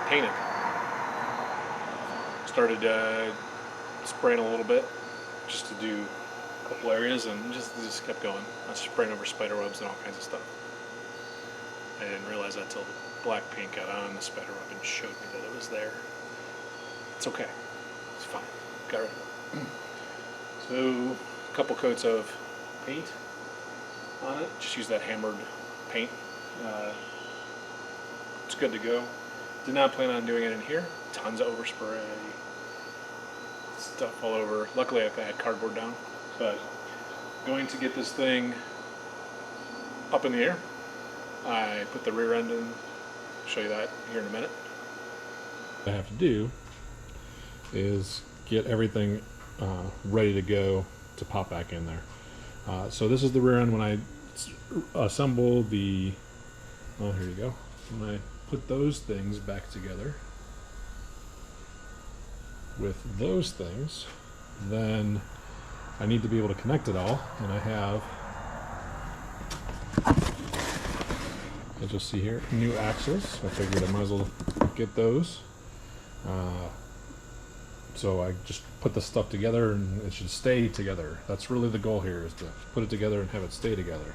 painted. Started spraying a little bit just to do a couple areas, and just kept going. I was spraying over spider webs and all kinds of stuff. I didn't realize that till the black paint got on the spider web and showed me that it was there. It's okay. It's fine. Got rid of it. So a couple coats of paint on it. Just use that hammered paint. It's good to go. Did not plan on doing it in here. Tons of overspray. Stuff all over. Luckily I had cardboard down. But going to get this thing up in the air. I put the rear end in. Show you that here in a minute. What I have to do is get everything ready to go to pop back in there. So this is the rear end when I assemble the, oh here you go, when I put those things back together with those things, then I need to be able to connect it all, and I have, as you'll see here, new axles. I figured I might as well get those. So I just put the stuff together and it should stay together. That's really the goal here, is to put it together and have it stay together.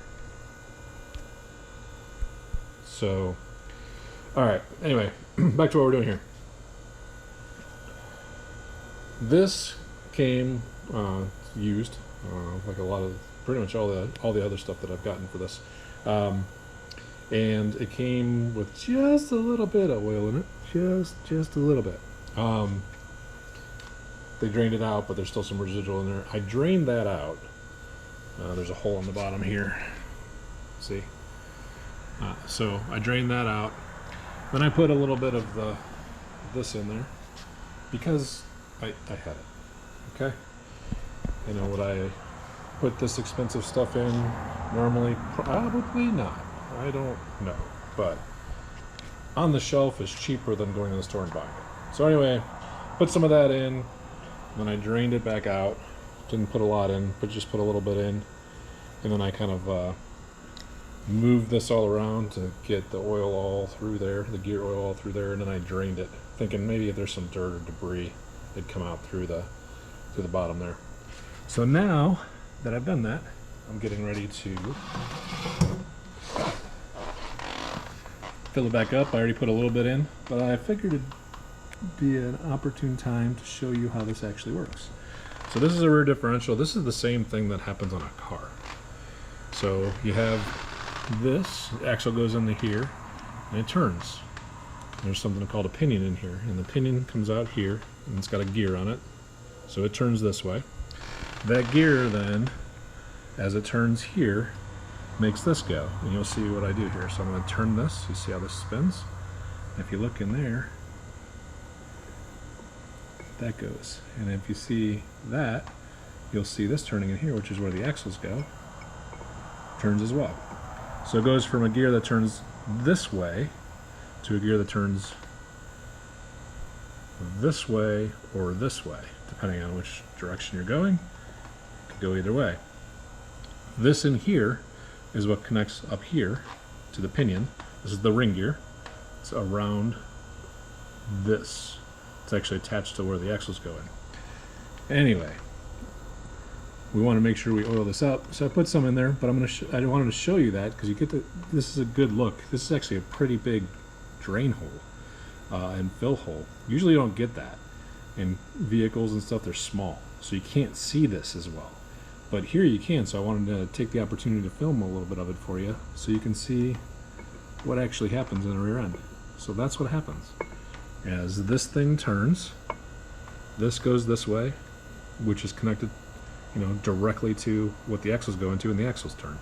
So, alright, anyway, back to what we're doing here. This came used, like a lot of, pretty much all the other stuff that I've gotten for this. And it came with just a little bit of oil in it, just a little bit. They drained it out, but there's still some residual in there. I drained that out. There's a hole in the bottom here. See? So I drained that out. Then I put a little bit of this in there because I had it. Okay? You know, would I put this expensive stuff in normally? Probably not. I don't know. But on the shelf is cheaper than going to the store and buying it. So anyway, put some of that in. Then I drained it back out. Didn't put a lot in, but just put a little bit in. And then I kind of moved this all around to get the oil all through there, the gear oil all through there, and then I drained it, thinking maybe if there's some dirt or debris, it'd come out through the bottom there. So now that I've done that, I'm getting ready to fill it back up. I already put a little bit in, but I figured it'd be an opportune time to show you how this actually works. So this is a rear differential. This is the same thing that happens on a car. So you have this axle goes into here and it turns. There's something called a pinion in here, and the pinion comes out here and it's got a gear on it, so it turns this way. That gear then, as it turns here, makes this go, and you'll see what I do here. So I'm going to turn this. You see how this spins? If you look in there, that goes, and if you see that, you'll see this turning in here, which is where the axles go, turns as well. So it goes from a gear that turns this way to a gear that turns this way or this way, depending on which direction you're going. It could go either way. This in here is what connects up here to the pinion. This is the ring gear. It's around this. It's actually attached to where the axles go in. Anyway, we want to make sure we oil this up, so I put some in there, but I wanted to show you that because you get this is a good look. This is actually a pretty big drain hole and fill hole. Usually you don't get that in vehicles and stuff. They're small, so you can't see this as well, but here you can. So I wanted to take the opportunity to film a little bit of it for you so you can see what actually happens in the rear end. So that's what happens. As this thing turns, this goes this way, which is connected, you know, directly to what the axles go into, and the axles turn.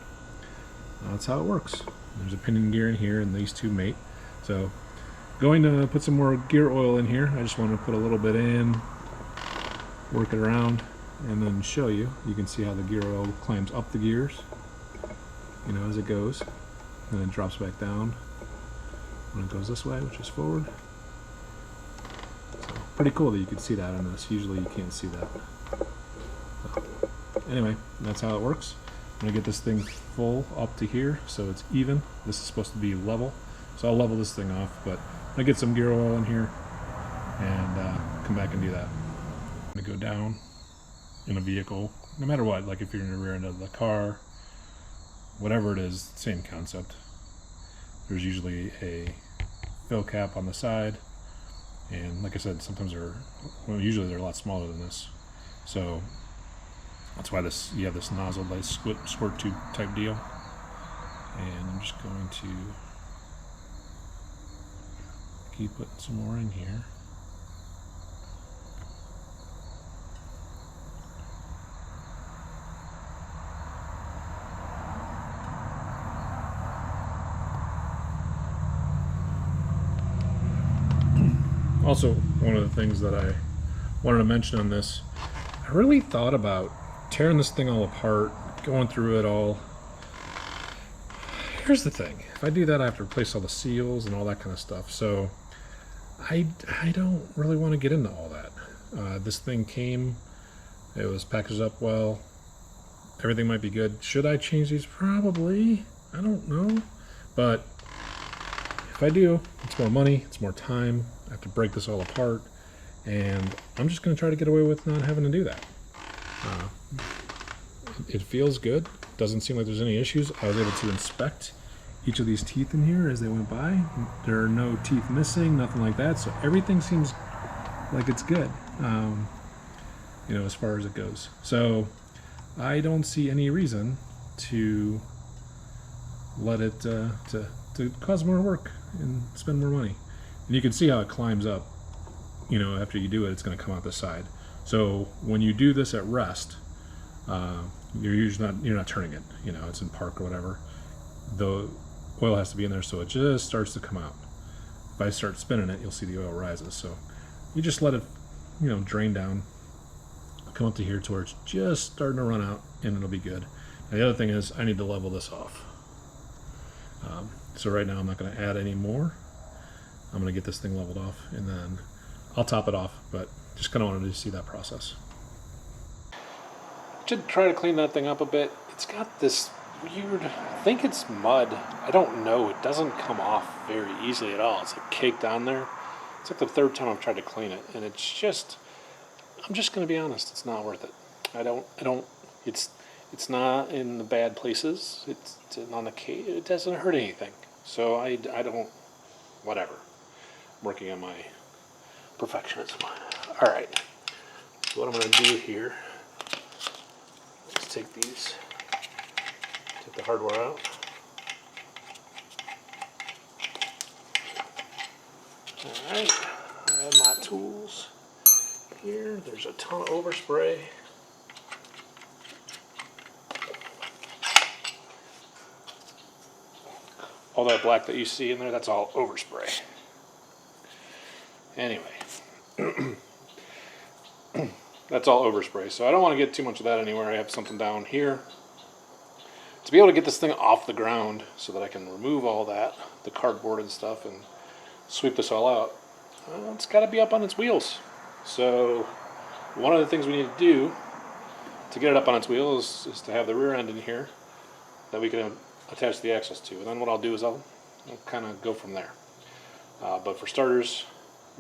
That's how it works. There's a pinion gear in here, and these two mate. So, going to put some more gear oil in here. I just want to put a little bit in, work it around, and then show you. You can see how the gear oil climbs up the gears, you know, as it goes, and then drops back down when it goes this way, which is forward. So, pretty cool that you can see that in this. Usually you can't see that. So, anyway, that's how it works. I'm going to get this thing full up to here so it's even. This is supposed to be level, so I'll level this thing off, but I get some gear oil in here and come back and do that. I'm gonna go down in a vehicle, no matter what, like if you're in the rear end of the car, whatever it is, same concept. There's usually a fill cap on the side, and like I said, sometimes usually they're a lot smaller than this. So that's why you have this nozzle like squirt tube type deal. And I'm just going to keep putting some more in here. Also, one of the things that I wanted to mention on this, I really thought about tearing this thing all apart, going through it all. Here's the thing, if I do that I have to replace all the seals and all that kind of stuff, so I don't really want to get into all that. This thing came, it was packaged up well, everything might be good. Should I change these? Probably. I don't know, but if I do, it's more money, it's more time. I have to break this all apart, and I'm just going to try to get away with not having to do that. It feels good. Doesn't seem like there's any issues. I was able to inspect each of these teeth in here as they went by. There are no teeth missing, nothing like that. So everything seems like it's good, as far as it goes. So I don't see any reason to let it to cause more work and spend more money. And you can see how it climbs up. After you do it, it's going to come out the side. So when you do this at rest, you're not turning it. It's in park or whatever. The oil has to be in there, so it just starts to come out. If I start spinning it, you'll see the oil rises. So you just let it, drain down, come up to here to where it's just starting to run out, and it'll be good. Now, the other thing is I need to level this off. So right now I'm not going to add any more. I'm going to get this thing leveled off, and then I'll top it off, but just kind of wanted to see that process. Should try to clean that thing up a bit. It's got this weird, I think it's mud. I don't know. It doesn't come off very easily at all. It's like caked on there. It's like the third time I've tried to clean it, and it's just, I'm just going to be honest, it's not worth it. It's not in the bad places. It's on the cake. It doesn't hurt anything. So I don't, whatever. I'm working on my perfectionism. All right. So what I'm going to do here is take the hardware out. All right. I have my tools here. There's a ton of overspray. All that black that you see in there, that's all overspray. Anyway, that's all overspray, so I don't want to get too much of that anywhere. I have something down here to be able to get this thing off the ground so that I can remove all that, the cardboard and stuff, and sweep this all out. It's got to be up on its wheels. So one of the things we need to do to get it up on its wheels is to have the rear end in here that we can attach the axles to. And then what I'll do is I'll kind of go from there. But for starters,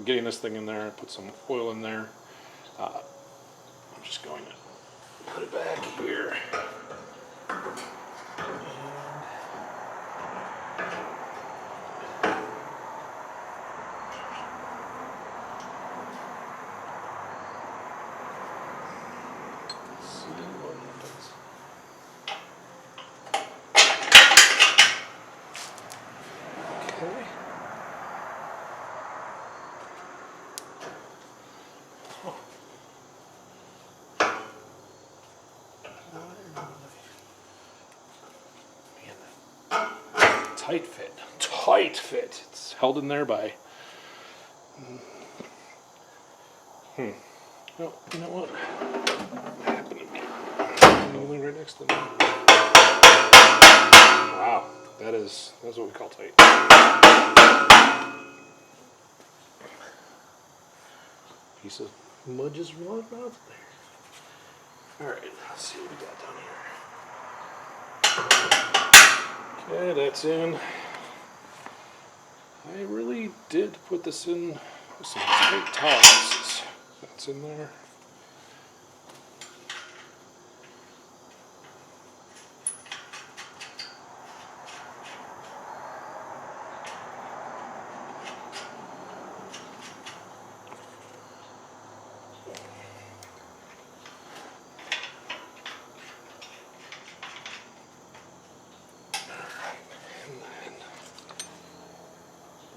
getting this thing in there, put some oil in there. I'm just going to put it back here. Tight fit. It's held in there by. Well, you know what? I happen to be kneeling right next to me. Wow, that's what we call tight. Piece of mud just rolled out there. All right, let's see what we got down here. Okay, that's in. I really did put this in with some tight tolerances. That's in there.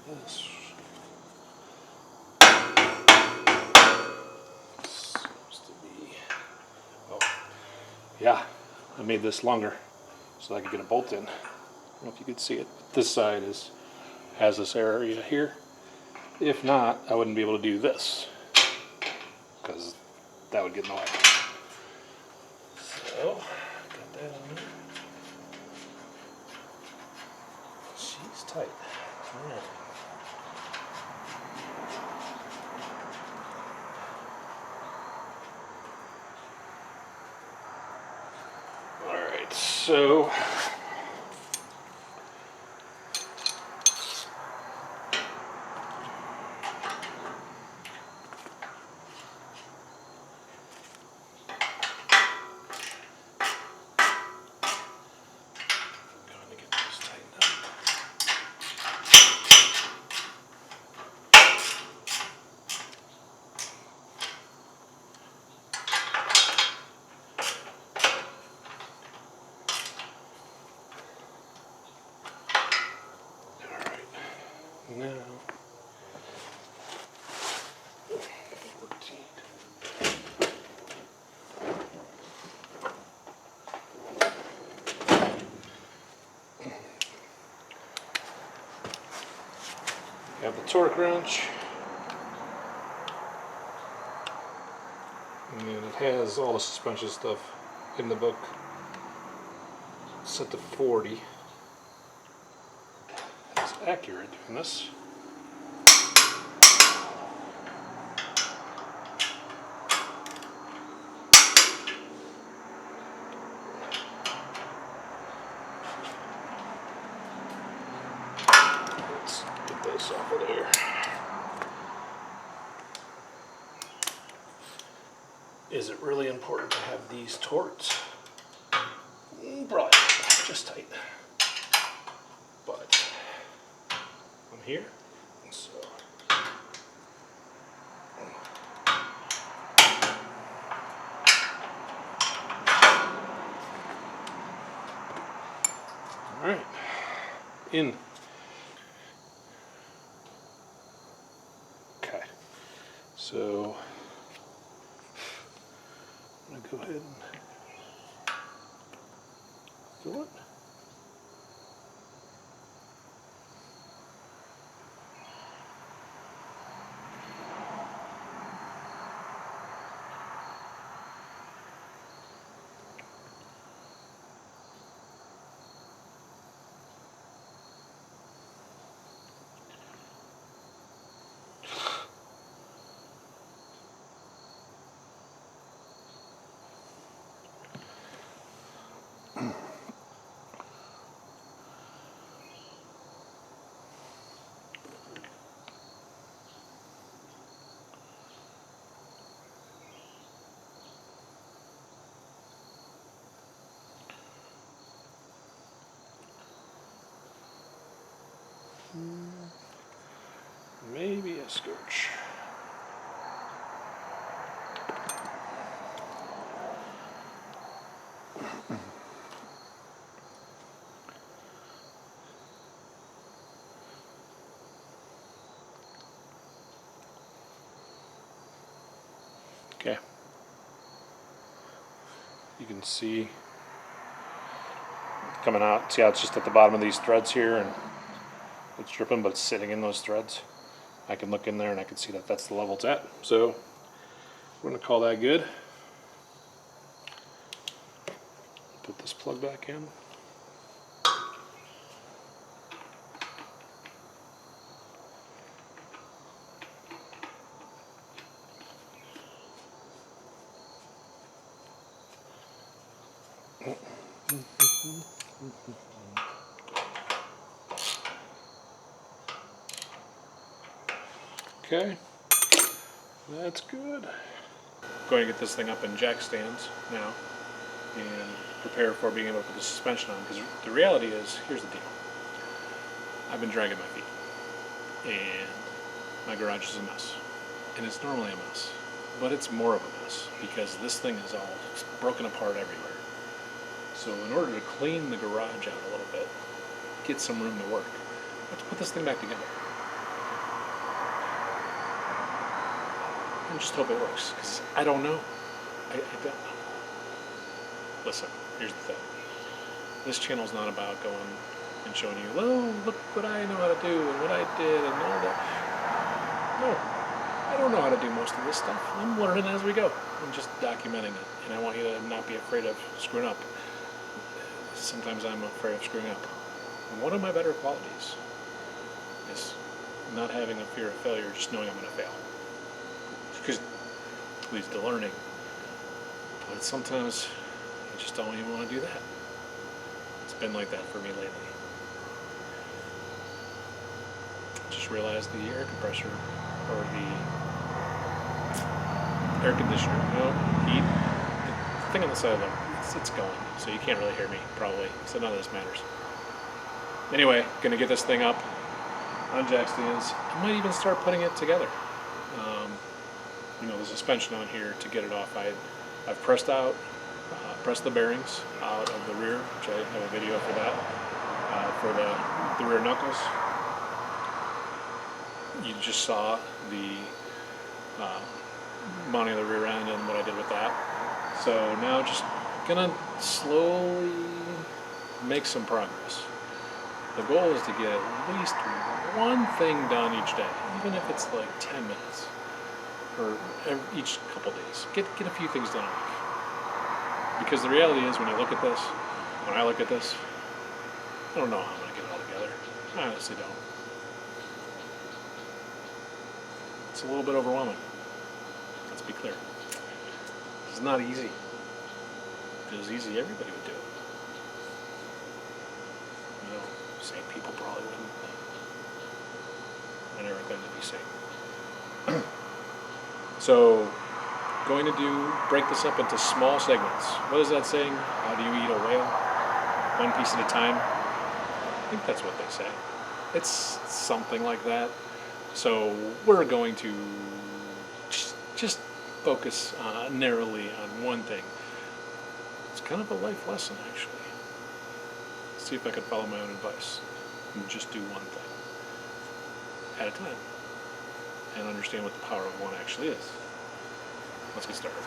This seems to be, oh, yeah, I made this longer so I could get a bolt in. I don't know if you could see it. This side has this area here. If not, I wouldn't be able to do this because that would get in the way. So, got that on there. She's tight. All right. Alright, so going to get this tightened up. Alright, now 14. You have the torque wrench, and then it has all the suspension stuff in the book set to 40. It's accurate in this. Let's get this off of there. Is it really important to have these torques? Probably just tight. But I'm here, so all right, in. Okay, so I'm gonna go ahead and fill it. Maybe a scotch. Okay. You can see coming out. See how it's just at the bottom of these threads here and it's dripping, but it's sitting in those threads. I can look in there and I can see that that's the level it's at. So we're going to call that good. Put this plug back in. Okay, that's good. Going to get this thing up in jack stands now and prepare for being able to put the suspension on, because the reality is, here's the deal. I've been dragging my feet and my garage is a mess, and it's normally a mess, but it's more of a mess because this thing is all broken apart everywhere. So in order to clean the garage out a little bit, get some room to work, let's put this thing back together and just hope it works, because I don't know. I don't know. Listen, here's the thing. This channel's not about going and showing you, oh, look what I know how to do and what I did and all that. No, I don't know how to do most of this stuff. I'm learning as we go. I'm just documenting it, and I want you to not be afraid of screwing up. Sometimes I'm afraid of screwing up. One of my better qualities is not having a fear of failure, just knowing I'm going to fail. Because it leads to learning. But sometimes I just don't even want to do that. It's been like that for me lately. Just realized the air compressor, or the air conditioner, heat, the thing on the side of it's going, so you can't really hear me, probably, so none of this matters. Anyway, gonna get this thing up on jack stands. I might even start putting it together. The suspension on here to get it off. I've pressed the bearings out of the rear, which I have a video for that, for the rear knuckles. You just saw the mounting of the rear end and what I did with that. So now just gonna slowly make some progress. The goal is to get at least one thing done each day, even if it's like 10 minutes, or each couple days. Get a few things done a week. Because the reality is, when I look at this, I don't know how I'm gonna get it all together. I honestly don't. It's a little bit overwhelming. Let's be clear. It's not easy. If it was easy, everybody would do it. Sane people probably wouldn't. I never claim to be sane. So, going to break this up into small segments. What is that saying? How do you eat a whale? One piece at a time? I think that's what they say. It's something like that. So we're going to just focus narrowly on one thing. It's kind of a life lesson, actually. See if I could follow my own advice and just do one thing at a time and understand what the power of one actually is. Let's get started.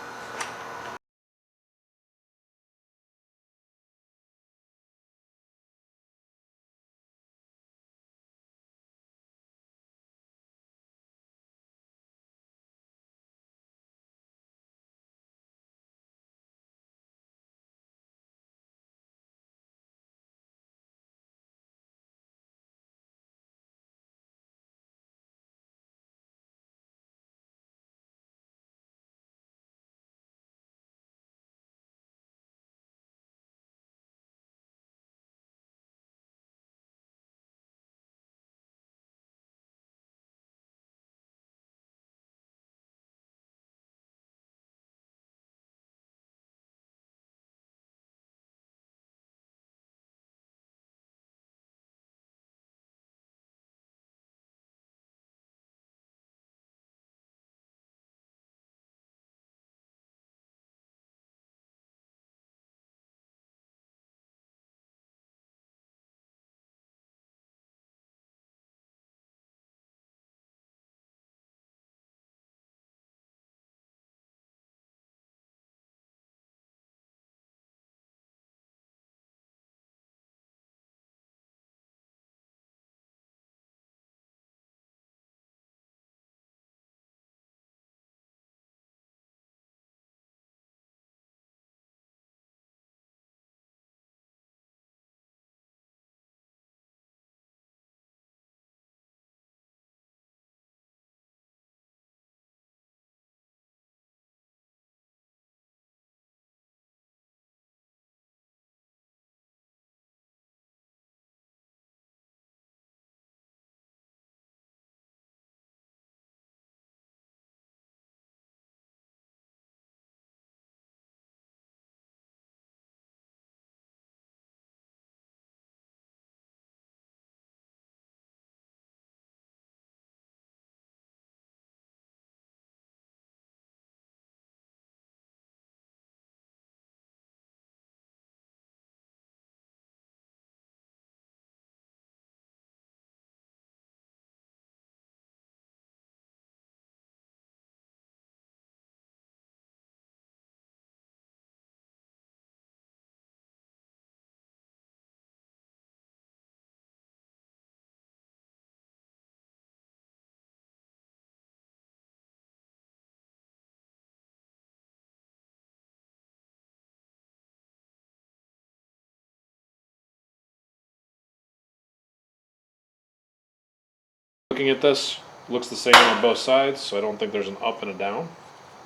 Looking at this, it looks the same on both sides, so I don't think there's an up and a down.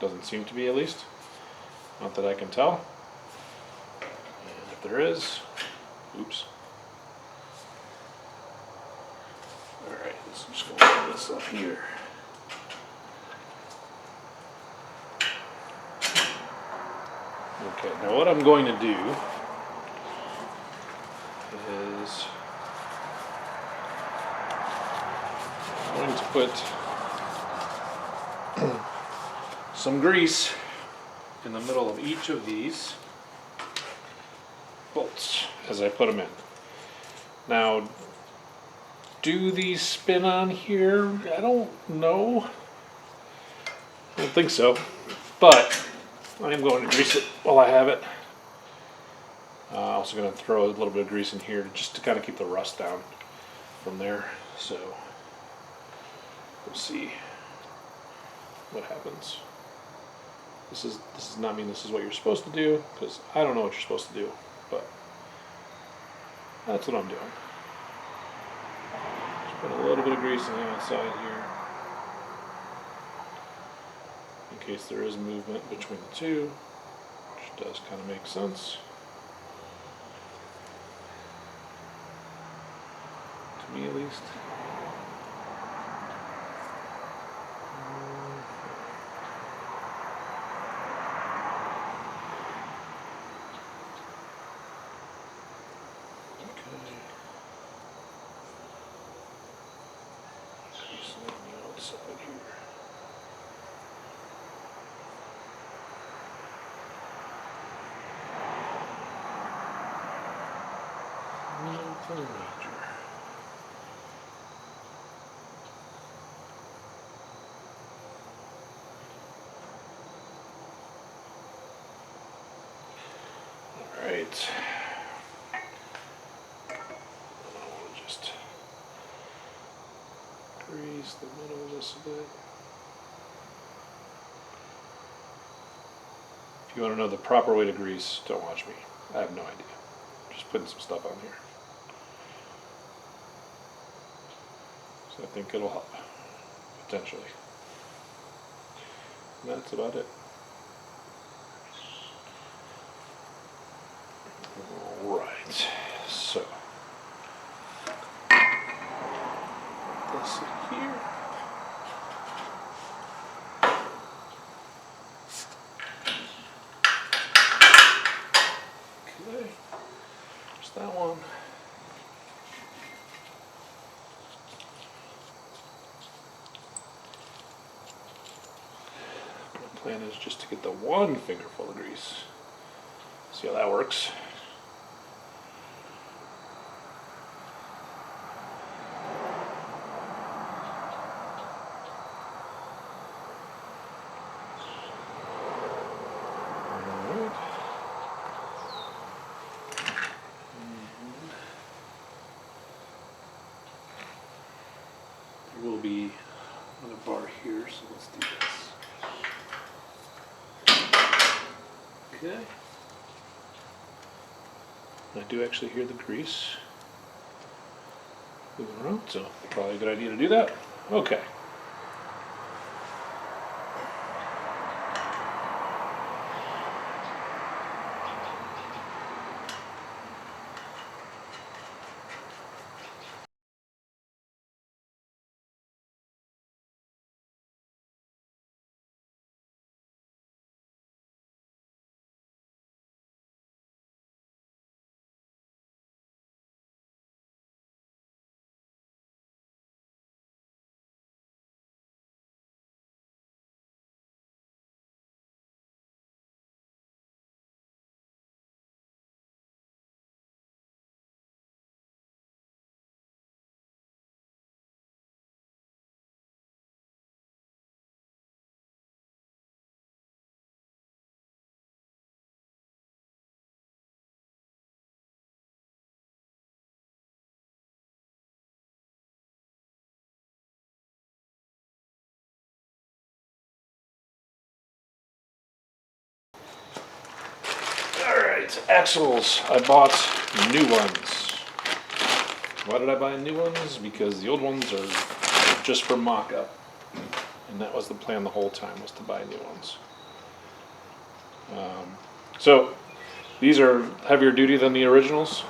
Doesn't seem to be, at least. Not that I can tell. And if there is, oops. Alright, let's just go put this up here. Okay, now what I'm going to do is I'm going to put some grease in the middle of each of these bolts as I put them in. Now, do these spin on here? I don't know. I don't think so, but I am going to grease it while I have it. Also going to throw a little bit of grease in here just to kind of keep the rust down from there. So we'll see what happens. This does not mean this is what you're supposed to do, because I don't know what you're supposed to do, but that's what I'm doing. Just put a little bit of grease on the outside here, in case there is movement between the two, which does kind of make sense. To me, at least. Alright. I'll just grease the middle of this a bit. If you want to know the proper way to grease, don't watch me. I have no idea. Just putting some stuff on here. So I think it'll help, potentially. And that's about it. Alright, so this here. Okay, just that one. My plan is just to get the one finger full of grease. See how that works. There will be another bar here, so let's do this. Okay. I do actually hear the grease moving around, so probably a good idea to do that. Okay. Alright, axles. I bought new ones. Why did I buy new ones? Because the old ones are just for mock-up. And that was the plan the whole time, was to buy new ones. So these are heavier duty than the originals.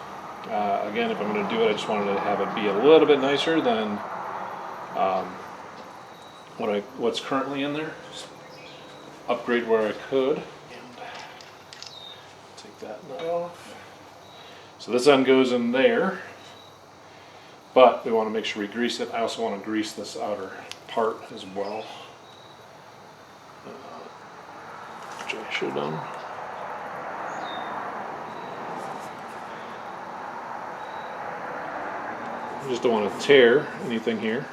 Again, if I'm going to do it, I just wanted to have it be a little bit nicer than what's currently in there. Just upgrade where I could. And take that nut off. So this end goes in there, but we want to make sure we grease it. I also want to grease this outer part as well, which I should have done. I just don't want to tear anything here.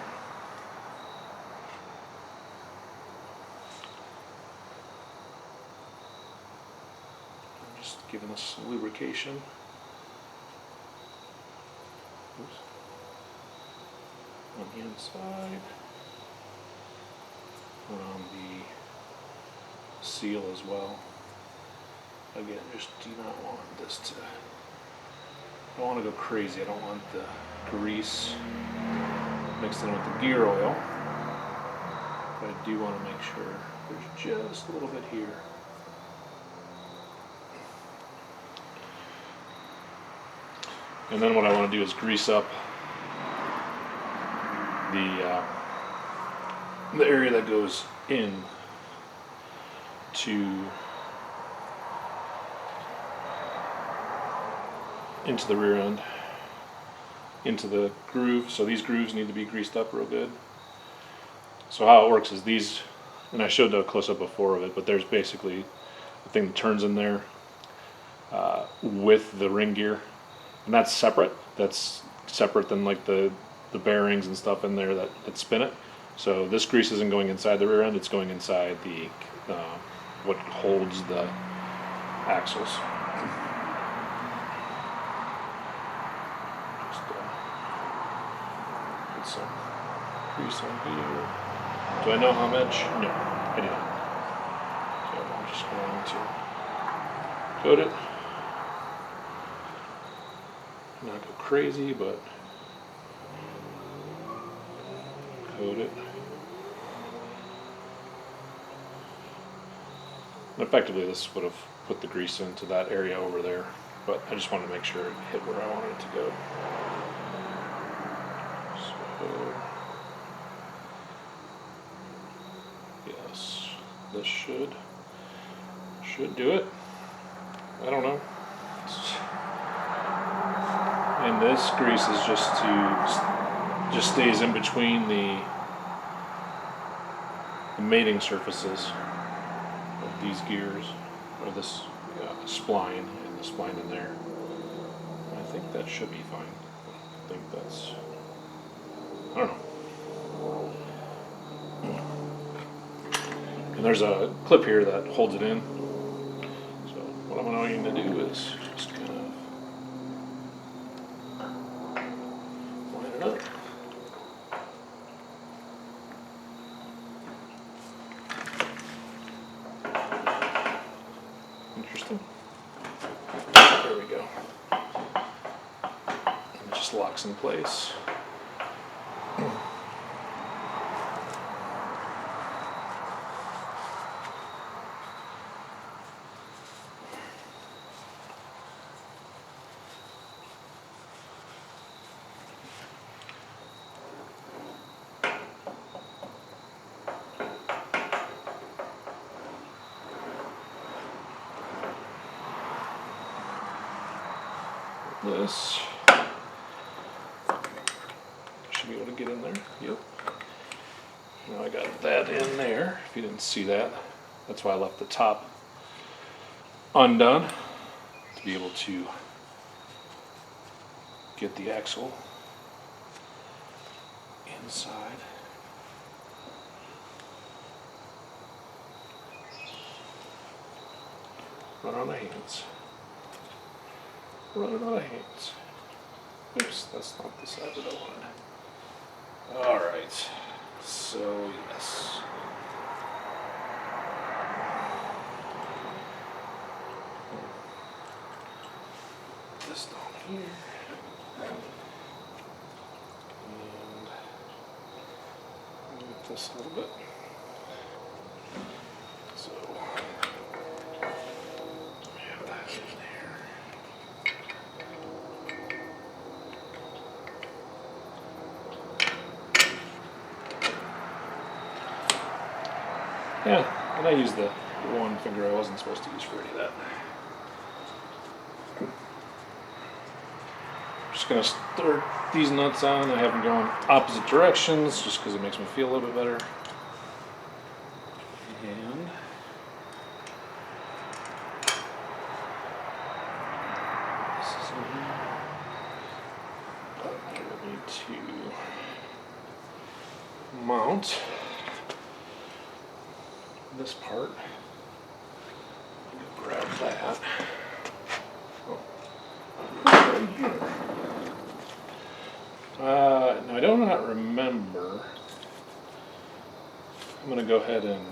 I'm just giving this some lubrication. Oops. On the inside, and on the seal as well. Again, just do not want this to, I don't want to go crazy. I don't want the grease mixed in with the gear oil, but I do want to make sure there's just a little bit here. And then what I want to do is grease up the area that goes in into the rear end, into the groove. So these grooves need to be greased up real good. So how it works is these, and I showed the close-up before of it, but there's basically a thing that turns in there with the ring gear, and that's separate. That's separate than like the bearings and stuff in there that spin it. So this grease isn't going inside the rear end, it's going inside the what holds the axles. Just put some grease on here. Do I know how much? No, I do not. So I'm just going to coat it. Not go crazy, but coat it. And effectively this would have put the grease into that area over there, but I just wanted to make sure it hit where I wanted it to go. So, yes, this should do it. I don't know. And this grease is just stays in between the mating surfaces of these gears, or this spline and the spline in there. I think that should be fine. I think that's, I don't know. And there's a clip here that holds it in. So what I'm going to do is just kind of line it up. Interesting. There we go. And it just locks in place. This should be able to get in there. Yep. Now I got that in there. If you didn't see that, that's why I left the top undone, to be able to get the axle inside. Run on the hands. Run it out of hands. Oops, that's not the side that I wanted. Alright, so yes. This down here. And this a little bit. So we have that in there. Yeah, and I used the one finger I wasn't supposed to use for any of that. Just gonna start these nuts on. I have them going opposite directions just because it makes me feel a little bit better. And this is in here. I will need to mount this part. Grab that. Oh. Right here. Now I do not remember. I'm going to go ahead and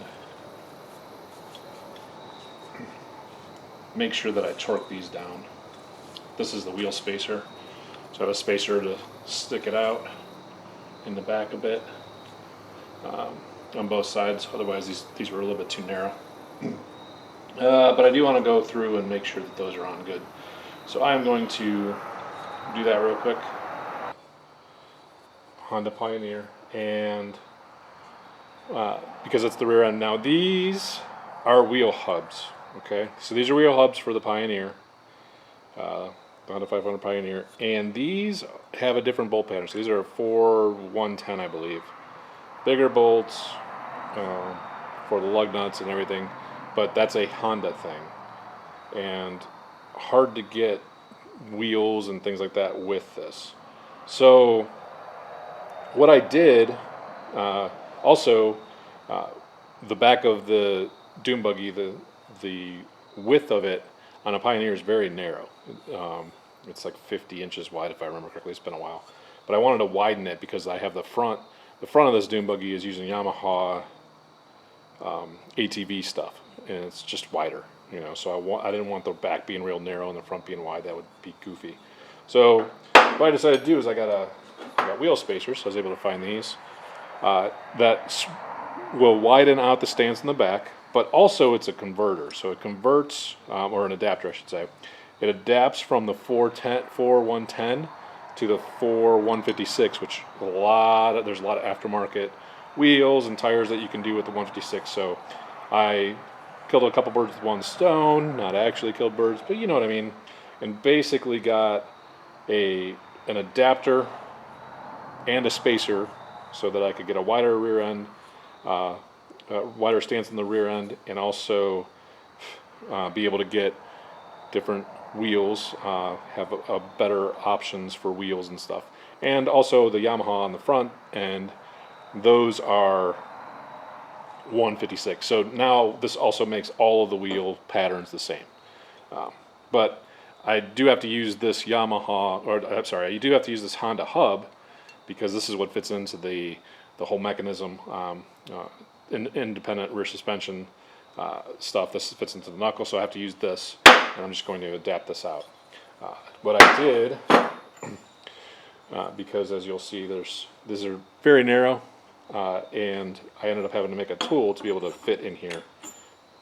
make sure that I torque these down. This is the wheel spacer. So I have a spacer to stick it out in the back a bit on both sides. Otherwise these were a little bit too narrow. But I do want to go through and make sure that those are on good. So I'm going to do that real quick. Honda Pioneer, and because it's the rear end. Now these are wheel hubs, okay? So these are wheel hubs for the Pioneer, the Honda 500 Pioneer, and these have a different bolt pattern. So these are 4-110, I believe. Bigger bolts for the lug nuts and everything, but that's a Honda thing, and hard to get wheels and things like that with this. So what I did, also, the back of the Dune buggy, the width of it on a Pioneer is very narrow. It's like 50 inches wide, if I remember correctly. It's been a while, but I wanted to widen it because I have the front. The front of this Dune buggy is using Yamaha ATV stuff, and it's just wider, you know. So I didn't want the back being real narrow and the front being wide. That would be goofy. So what I decided to do is I got wheel spacers. So I was able to find these that will widen out the stance in the back, but also it's a converter. So it converts, or an adapter, I should say. It adapts from the 4-110 to the 4-156, which there's a lot of aftermarket wheels and tires that you can do with the 156. So I killed a couple birds with one stone. Not actually killed birds, but you know what I mean. And basically got an adapter and a spacer so that I could get a wider rear end, wider stance in the rear end, and also be able to get different wheels, have a better options for wheels and stuff. And also the Yamaha on the front end, those are 156. So now this also makes all of the wheel patterns the same. But I do have to use this Yamaha, or I'm sorry, you do have to use this Honda hub, because this is what fits into the whole mechanism, independent rear suspension stuff. This fits into the knuckle, so I have to use this, and I'm just going to adapt this out. What I did, because as you'll see, these are very narrow, and I ended up having to make a tool to be able to fit in here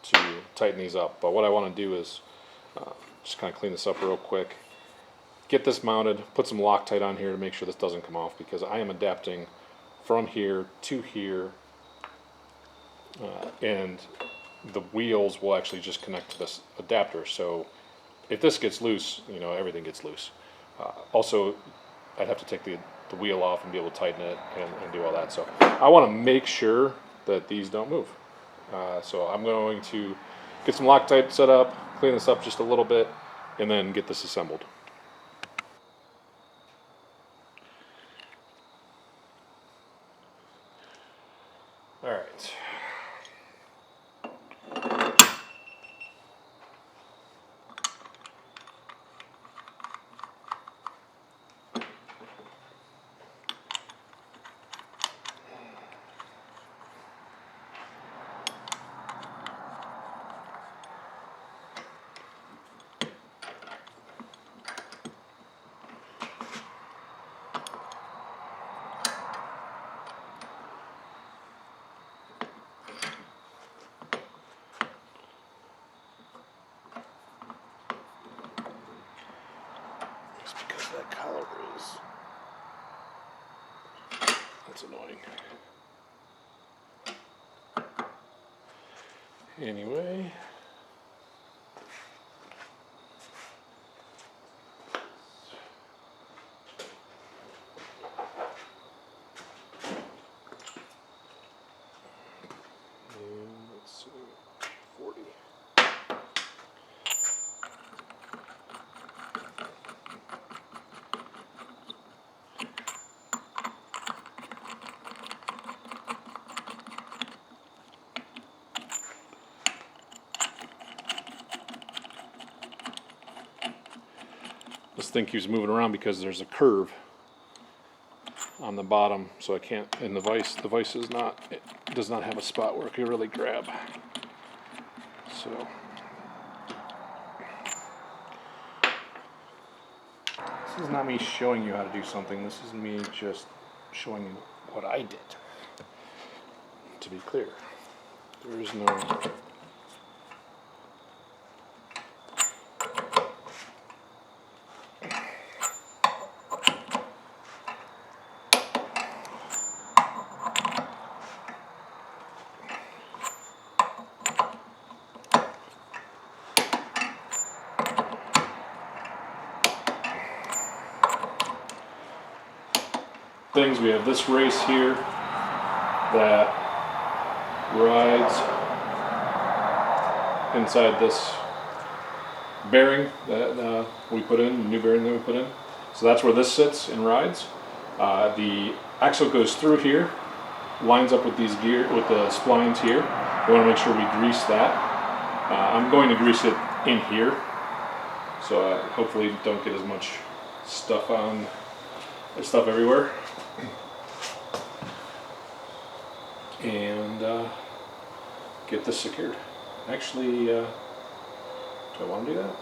to tighten these up. But what I want to do is just kind of clean this up real quick, get this mounted, put some Loctite on here to make sure this doesn't come off, because I am adapting from here to here, and the wheels will actually just connect to this adapter. So if this gets loose, you know, everything gets loose. Also, I'd have to take the wheel off and be able to tighten it and do all that. So I want to make sure that these don't move. So I'm going to get some Loctite set up, clean this up just a little bit, and then get this assembled. All right. that collar is. That's annoying. Anyway. And let's see, 40. This thing keeps moving around because there's a curve on the bottom, so I can't. And the vise is not. It does not have a spot where it can really grab. So this is not me showing you how to do something. This is me just showing you what I did. To be clear, there is no. Things. We have this race here that rides inside this bearing that we put in, the new bearing that we put in. So that's where this sits and rides. The axle goes through here, lines up with these with the splines here. We want to make sure we grease that. I'm going to grease it in here, so I hopefully don't get as much stuff everywhere. And get this secured. Actually, do I want to do that?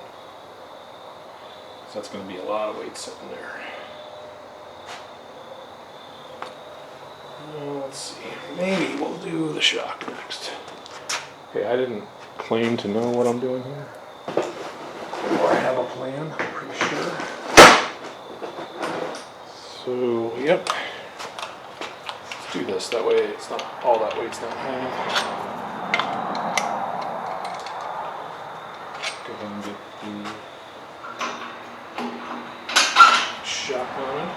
So that's going to be a lot of weight sitting there. Let's see. Maybe we'll do the shock next. Okay, I didn't claim to know what I'm doing here. Or I have a plan, I'm pretty sure. So, yep. Let's do this. That way it's not, all that weight's not hanging. Go ahead and get the shock mounted.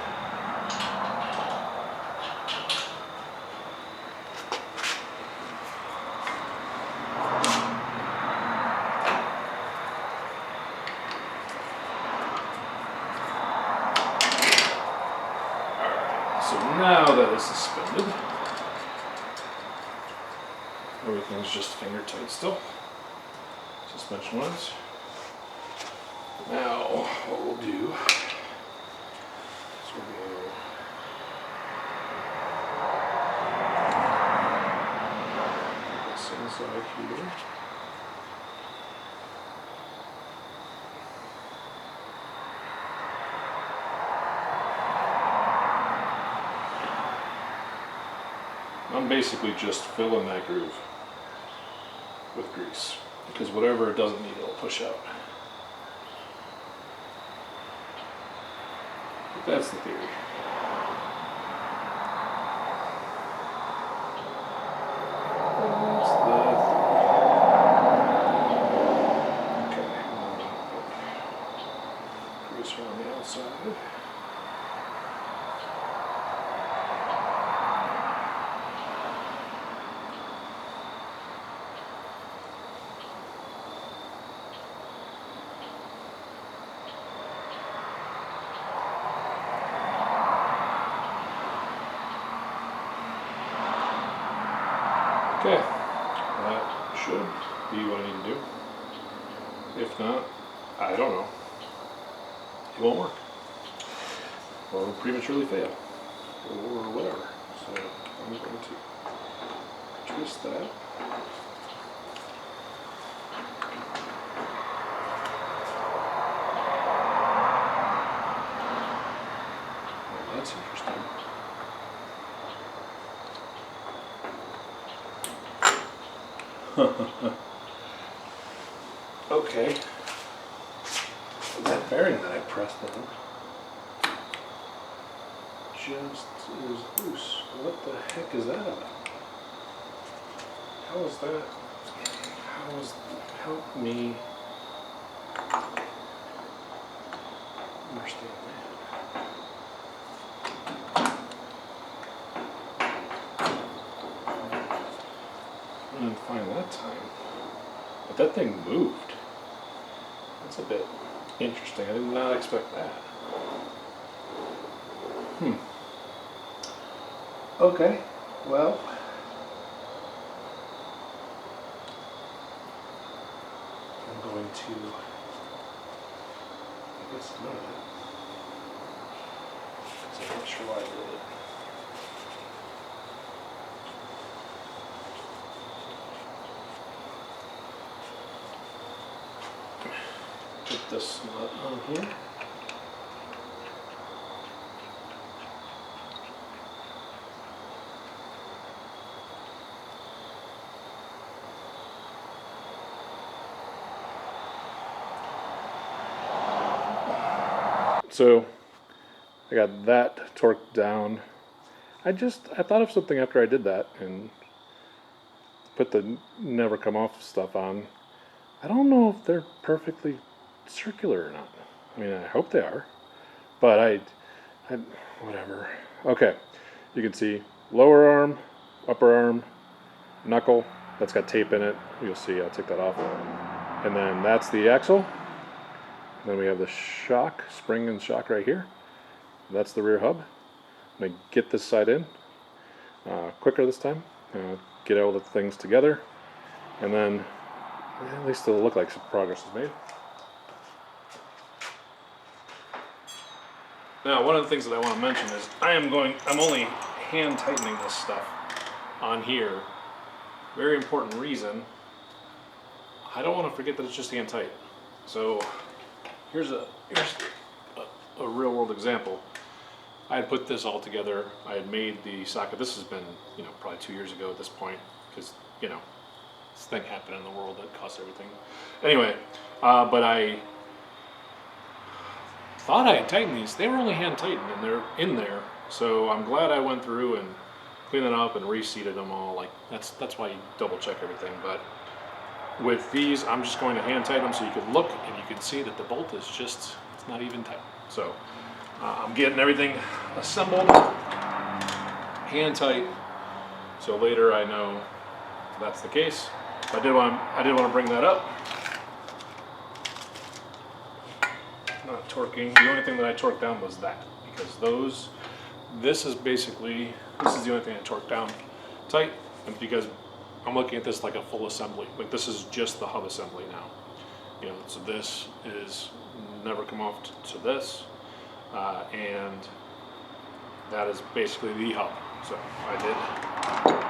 So now that it's suspended, everything's just finger tight still, suspension wise. Now what we'll do is we'll go this inside here. I'm basically just filling that groove with grease, because whatever it doesn't need, it'll push out. But that's the theory. That's the theory. Okay, grease around the outside. Okay, that should be what I need to do. If not, I don't know. It won't work. Or will prematurely fail. Or whatever. So I'm going to twist that. Well, that's interesting. Okay. That bearing that I pressed in just is loose. What the heck is that about? How is that? Help me understand that. I didn't find that time. But that thing moved. That's a bit interesting. I did not expect that. Okay, well. I'm going to, I guess none of it. So I'm not sure why I did it. Put this nut on here. So I got that torqued down. I thought of something after I did that and put the never come off stuff on. I don't know if they're perfectly circular or not. I mean, I hope they are, but I whatever. Okay, you can see lower arm, upper arm, knuckle. That's got tape in it. You'll see. I'll take that off. And then that's the axle. Then we have the shock, spring and shock right here. That's the rear hub. I'm going to get this side in quicker this time. Get all the things together. And then at least it'll look like some progress is made. Now, one of the things that I want to mention is I'm only hand tightening this stuff on here. Very important reason. I don't want to forget that it's just hand tight. So here's a real world example. I had put this all together. I had made the socket. This has been, probably 2 years ago at this point, because, this thing happened in the world that cost everything. Anyway, but I thought I had tightened these. They were only hand tightened, and they're in there. So I'm glad I went through and cleaned them up and reseated them all. Like that's why you double check everything. But with these, I'm just going to hand tighten them so you can look and you can see that the bolt is it's not even tight. So I'm getting everything assembled, hand tight, so later I know that's the case. I did want to bring that up. Not torquing. The only thing that I torqued down was that, because this is the only thing I torqued down tight, and because I'm looking at this like a full assembly. Like, this is just the hub assembly now. So this is never come off to this, and that is basically the hub. So I did